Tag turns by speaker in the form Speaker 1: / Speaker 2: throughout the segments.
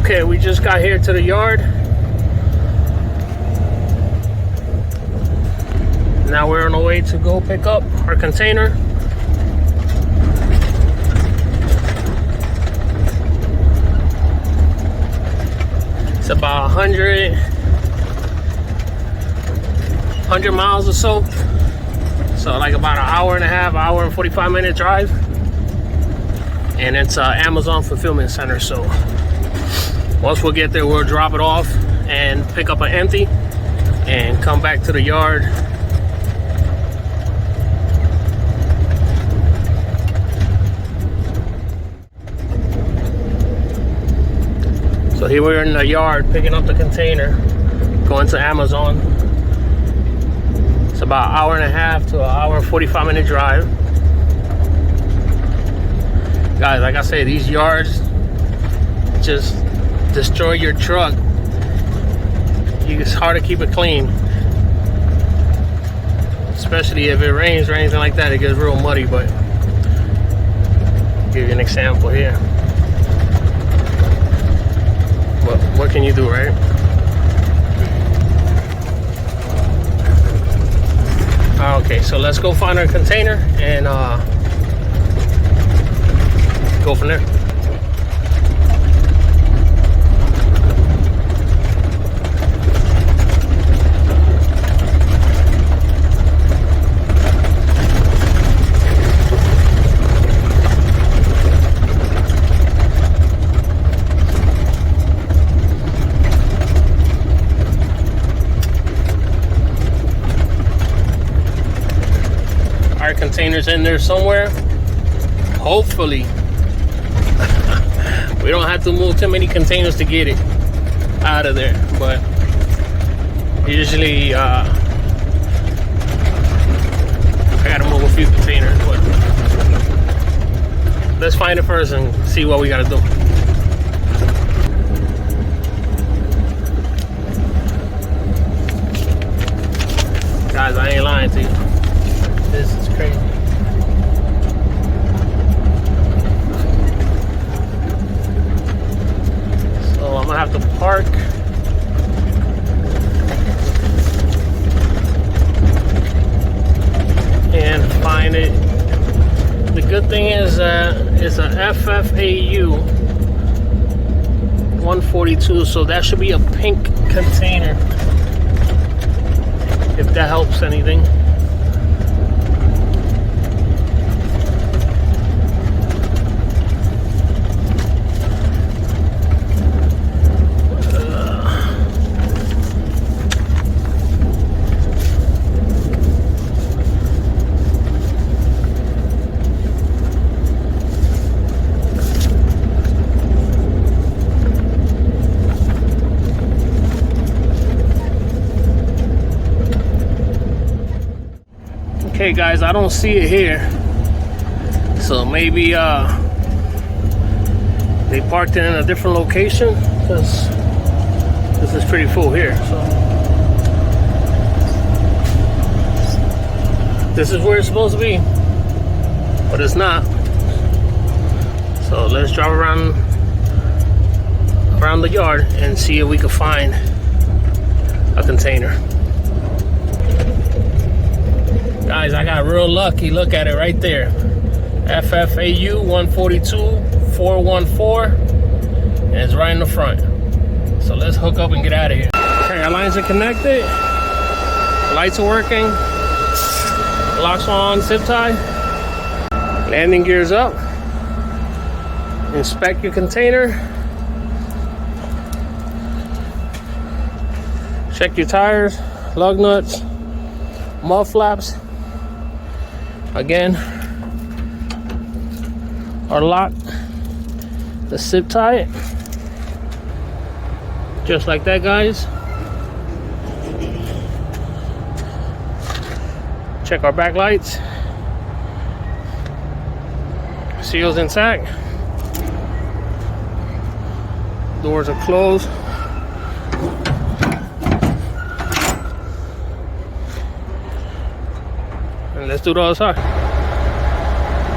Speaker 1: Okay, we just got here to the yard. Now we're on our way to go pick up our container. It's about 100 miles or so. So like about an hour and a half, hour and 45-minute drive. And it's an Amazon fulfillment center. So once we get there, we'll drop it off and pick up an empty and come back to the yard. So here we're in the yard picking up the container, going to Amazon. It's about an hour and a half to an hour and 45-minute drive. Guys, like I say, these yards just destroy your truck. It's hard to keep it clean. Especially if it rains or anything like that, it gets real muddy, but I'll give you an example here. What can you do, right? Okay, so let's go find our container and go from there. Our container's in there somewhere. Hopefully. We don't have to move too many containers to get it out of there, but usually I gotta move a few containers, but let's find it first and see what we gotta do. Guys, I ain't lying to you. This is crazy. So I'm gonna have to park and find it. The good thing is it's a FFAU 142, so that should be a pink container, if that helps anything. Okay guys, I don't see it here, so maybe they parked it in a different location, because this is pretty full here. So this is where it's supposed to be, but it's not. So let's drive around the yard and see if we can find a container. Guys, I got real lucky. Look at it right there. FFAU 142 414. And it's right in the front. So let's hook up and get out of here. Okay, our lines are connected. Lights are working. Locks on, zip tie. Landing gears up. Inspect your container. Check your tires, lug nuts, mud flaps. Again, are locked. The zip tie it. Just like that, guys. Check our back lights. Seals intact. Doors are closed. And let's do the other side.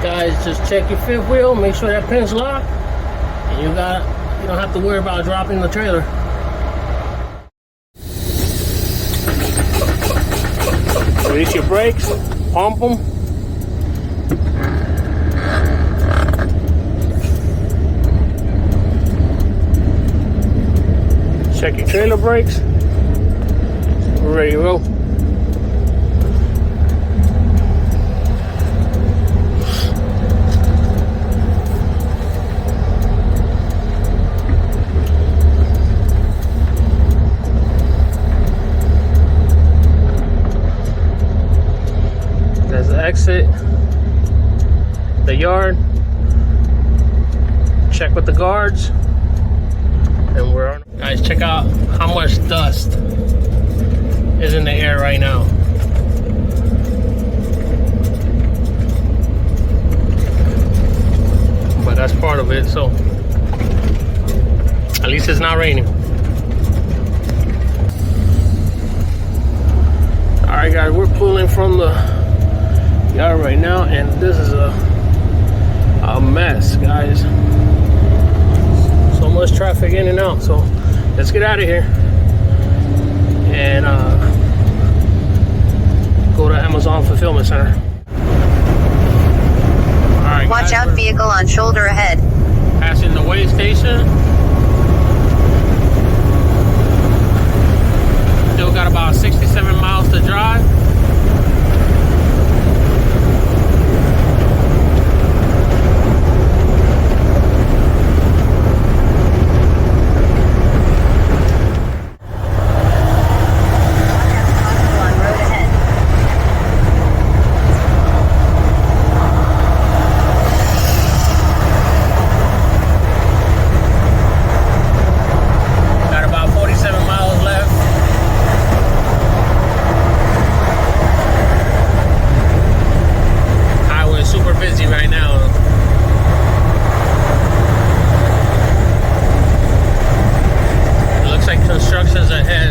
Speaker 1: Guys, just check your fifth wheel, make sure that pin's locked, and you got You don't have to worry about dropping the trailer. Release your brakes, pump them. Check your trailer brakes. We're ready to roll. Exit the yard, check with the guards, and we're on. Guys, check out how much dust is in the air right now. But that's part of it, so at least it's not raining. Alright guys, we're pulling from the yard right now, and this is a mess, guys. So much traffic in and out, so let's get out of here and go to Amazon Fulfillment Center. Alright,
Speaker 2: watch out, vehicle on shoulder ahead.
Speaker 1: Passing the weigh station. Still got about 67 miles to drive.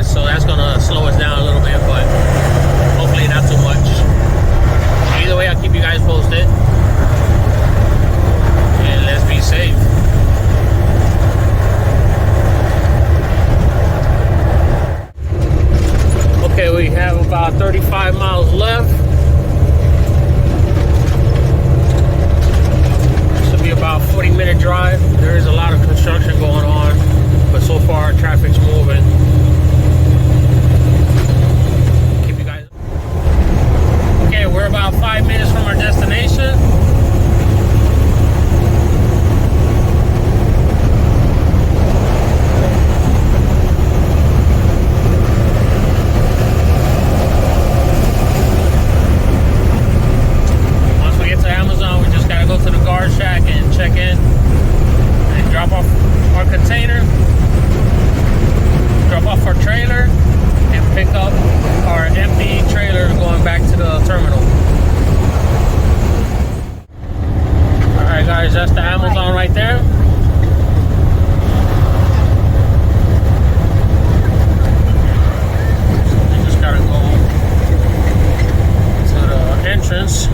Speaker 1: So that's gonna slow us down a little bit, but hopefully not too much. Either way, I'll keep you guys posted, and let's be safe. Okay, we have about 35 miles left. Should be about 40-minute drive. There is a lot of construction going on, but so far traffic's moving. We're about 5 minutes from our destination. Once we get to Amazon, we just gotta go to the guard shack and check in and drop off our container, drop off our trailer, and pick up our empty trailer going back to the terminal. Alright guys, that's the Amazon right there. We just gotta go to the entrance.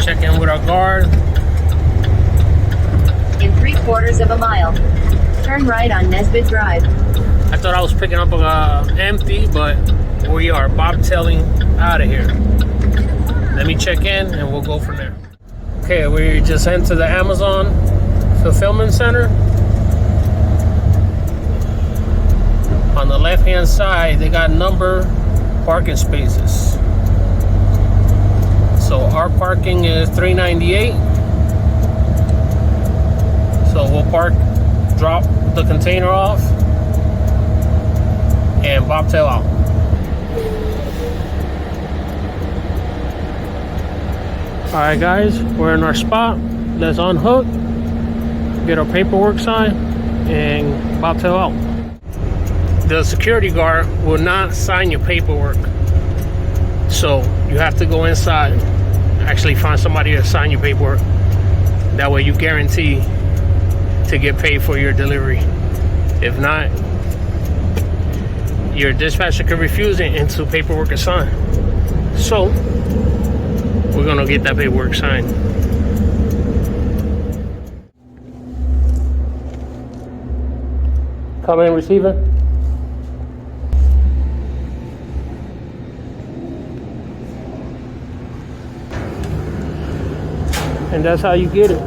Speaker 1: Check in with our guard.
Speaker 2: In 3/4 of a mile, turn right on Nesbitt Drive.
Speaker 1: I thought I was picking up empty, but we are bobtailing out of here. Let me check in and we'll go from there. Okay, we just entered the Amazon Fulfillment Center. On the left hand side, they got number parking spaces. So our parking is $3.98. So we'll park, drop the container off, and bobtail out. Alright guys, we're in our spot. Let's unhook, get our paperwork signed, and bobtail out. The security guard will not sign your paperwork, so you have to go inside, actually find somebody to sign your paperwork. That way you guarantee to get paid for your delivery. If not, your dispatcher could refuse it until paperwork is signed. So we're gonna get that paperwork signed. Come in, receiver. And that's how you get it.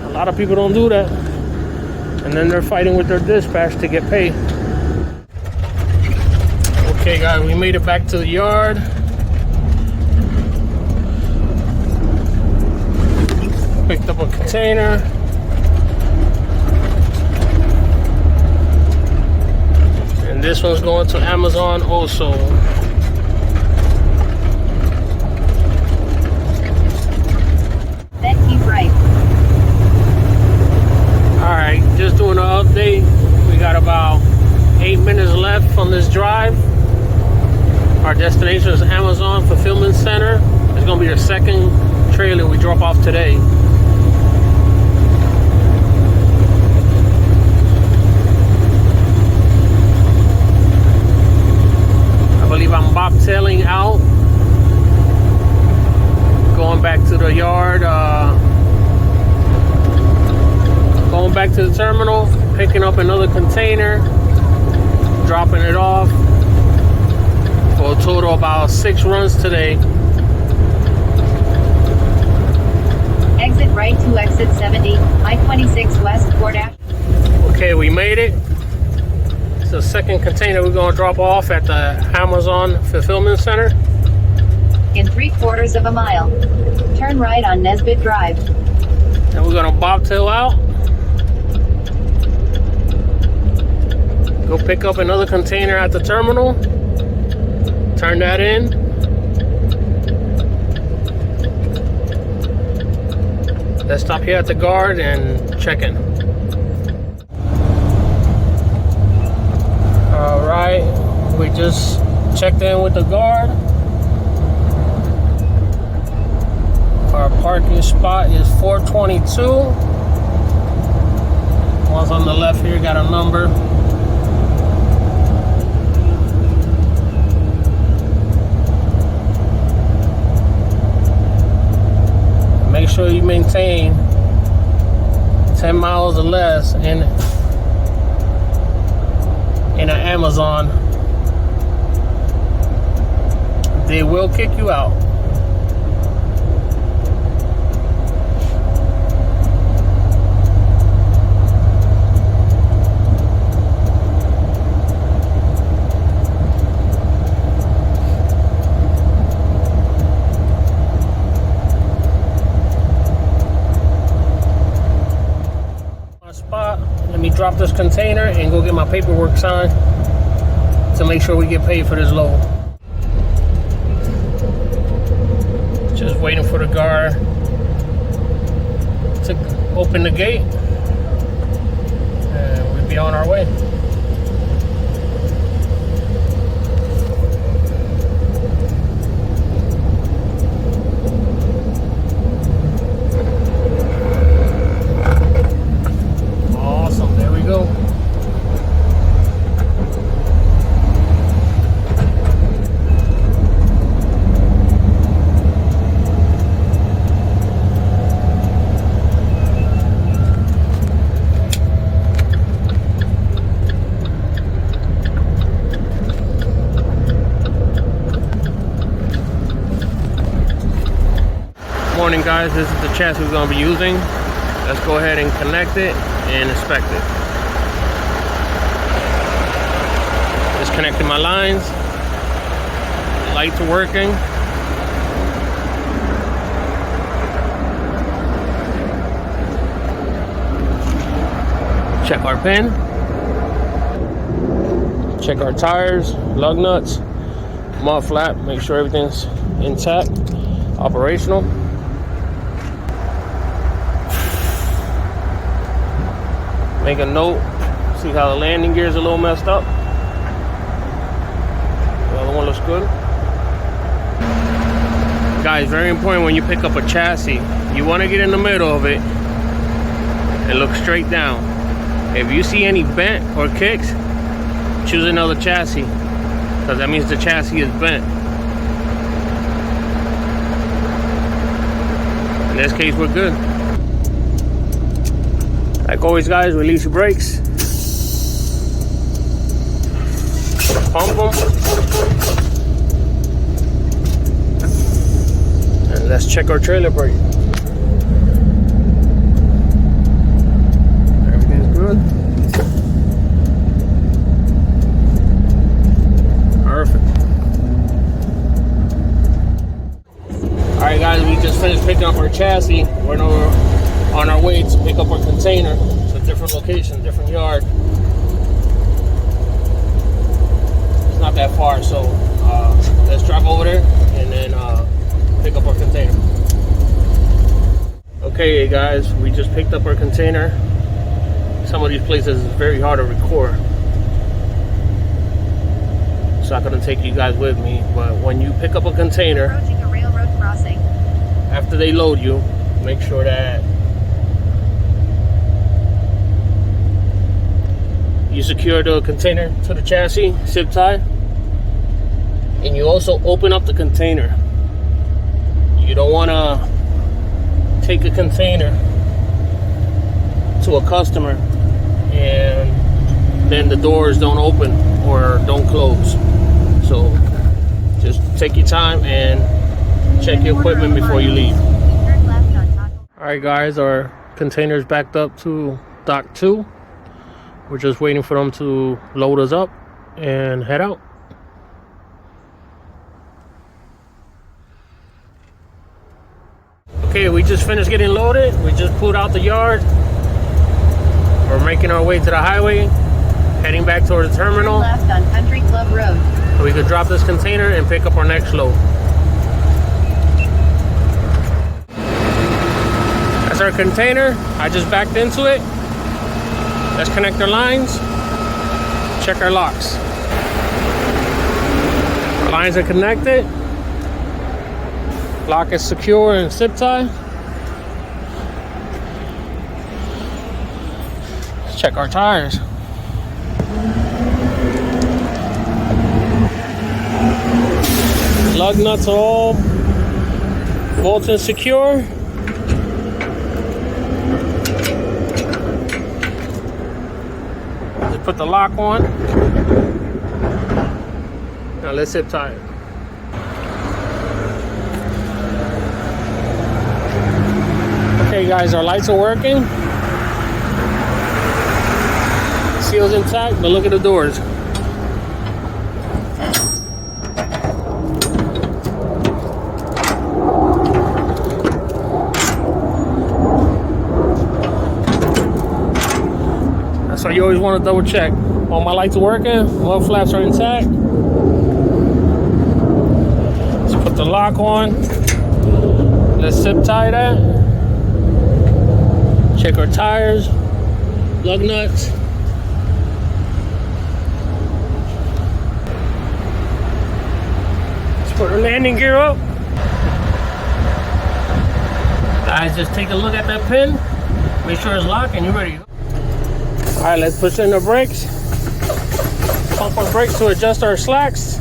Speaker 1: A lot of people don't do that. And then they're fighting with their dispatch to get paid. Okay guys, we made it back to the yard. Picked up a container. And this one's going to Amazon also.
Speaker 2: Then keep right.
Speaker 1: Alright, just doing an update. We got about 8 minutes left on this drive. Our destination is Amazon Fulfillment Center. It's going to be the second trailer we drop off today. I believe I'm bobtailing out. Going back to the yard. Going back to the terminal. Picking up another container. Dropping it off. For a total of about 6 runs today.
Speaker 2: Exit right to exit 70, I-26 West 4-.
Speaker 1: Okay, we made it. It's the second container we're going to drop off at the Amazon Fulfillment Center.
Speaker 2: In 3/4 of a mile. Turn right on Nesbitt Drive.
Speaker 1: And we're going to bobtail out. Go pick up another container at the terminal. Turn that in. Let's stop here at the guard and check in. Alright, we just checked in with the guard. Our parking spot is 422. One's on the left here, got a number. Make sure you maintain 10 miles or less in an Amazon. They will kick you out. Let me drop this container and go get my paperwork signed to make sure we get paid for this load. Just waiting for the guard to open the gate and we'll be on our way. Go. Morning guys, this is the chassis we're going to be using. Let's go ahead and connect it and inspect it. Disconnecting my lines. Lights are working. Check our pin. Check our tires, lug nuts, mud flap, make sure everything's intact, operational. Make a note, see how the landing gear is a little messed up. The other one looks good. Guys, very important when you pick up a chassis, you want to get in the middle of it and look straight down. If you see any bent or kicks, choose another chassis, because that means the chassis is bent. In this case, we're good. Like always, guys, release your brakes. Pump them. And let's check our trailer brake. Everything's good. Perfect. Alright guys, we just finished picking up our chassis. We're on our way to pick up our container. It's a different location, different yard. It's not that far, so let's drive over there and then pick up our container. Okay guys, we just picked up our container. Some of these places is very hard to record, so I'm gonna take you guys with me. But when you pick up a container,
Speaker 2: Approaching a railroad crossing.
Speaker 1: after they load you, make sure that you secure the container to the chassis, zip tie, and you also open up the container. You don't want to take a container to a customer and then the doors don't open or don't close. So just take your time and check your equipment before you leave.
Speaker 2: Turn left on Taco.
Speaker 1: Alright guys, our container's backed up to dock 2. We're just waiting for them to load us up and head out. Okay, we just finished getting loaded. We just pulled out the yard. We're making our way to the highway, heading back towards the terminal.
Speaker 2: Turn left on Country Club Road.
Speaker 1: So we could drop this container and pick up our next load. That's our container. I just backed into it. Let's connect our lines. Check our locks. Our lines are connected. Lock is secure and zip tie. Let's check our tires. Lug nuts are all bolted secure. Just put the lock on. Now let's zip tie it. Okay guys, our lights are working. Seal's intact, but look at the doors. That's why you always want to double check. All my lights are working, mud flaps are intact. Let's put the lock on. Let's zip tie that. Check our tires, lug nuts. Let's put our landing gear up. Guys, just take a look at that pin. Make sure it's locked and you're ready. All right, let's push in the brakes. Pump our brakes to adjust our slacks.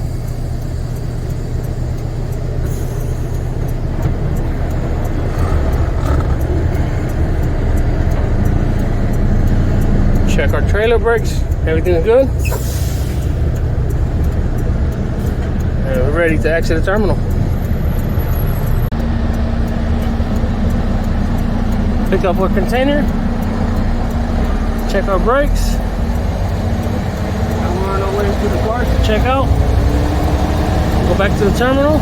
Speaker 1: Check our trailer brakes. Everything's good. And we're ready to exit the terminal. Pick up our container. Check our brakes. And we're on our way to the car to check out. Go back to the terminal.